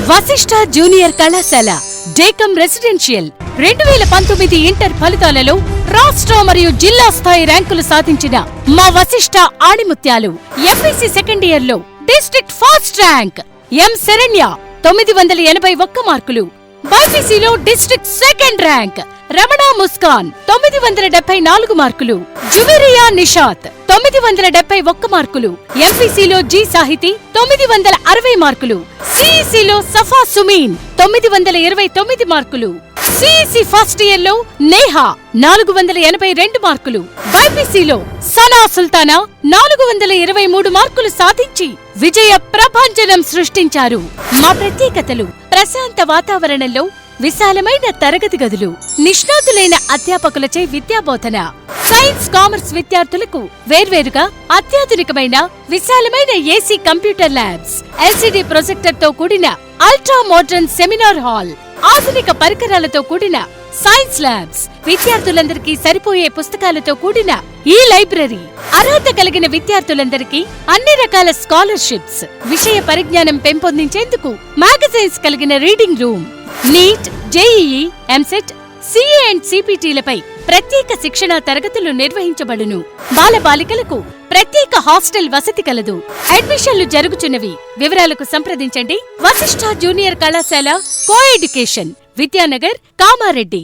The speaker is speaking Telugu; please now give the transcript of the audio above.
వశిష్ఠ జూనియర్ కళాశాల డేకమ్ రెసిడెన్షియల్ 2019 ఇంటర్ ఫలితాలలో రాష్ట్ర మరియు జిల్లా స్థాయి ర్యాంకులు సాధించిన మా వశిష్ఠ ఆణిముత్యాలు. ఎంపీసీ సెకండ్ ఇయర్ లో district first rank M Saranya 981 మార్కులు. బైపీసీలో district second rank Ramana Muskan 974 మార్కులు. జువేరియా నిషాత్ 971 మార్కులు. ఎంపీసీలో జి సాహితి 960 మార్కులు. సిఈసీలో సఫా సుమీన్ 929 మార్కులు. సిఈసీ ఫస్ట్ ఇయర్ లో నేహా 482 మార్కులు. బైపీసీలో సనా సుల్తానా 423 మార్కులు సాధించి విజయ ప్రభంజనం సృష్టించారు. మా ప్రత్యేకతలు: ప్రశాంత వాతావరణంలో విశాలమైన తరగతి గదులు, నిష్ణాతులైన అధ్యాపకులచే విద్యాబోధన. సైన్స్, కామర్స్ విద్యార్థులకు వేర్వేరుగా అత్యాధునికమైన విశాలమైన AC computer labs, LCD projector తో కూడిన అల్ట్రా మోడర్న్ సెమినార్ హాల్, ఆధునిక పరికరాలతో కూడిన సైన్స్ ల్యాబ్స్, విద్యార్థులందరికీ సరిపోయే పుస్తకాలతో కూడిన ఈ లైబ్రరీ, అర్హత కలిగిన విద్యార్థులందరికీ అన్ని రకాల స్కాలర్షిప్స్, విషయ పరిజ్ఞానం పెంపొందించేందుకు మ్యాగజైన్స్ కలిగిన reading room, NEET, JEE, EAMCET, CA and సిపిటిలపై ప్రత్యేక శిక్షణా తరగతులు నిర్వహించబడును. బాలబాలికలకు ప్రత్యేక హాస్టల్ వసతి కలదు. అడ్మిషన్లు జరుగుచున్నవి. వివరాలకు సంప్రదించండి. వశిష్ఠ జూనియర్ కళాశాల, కో ఎడ్యుకేషన్, విద్యానగర్, కామారెడ్డి.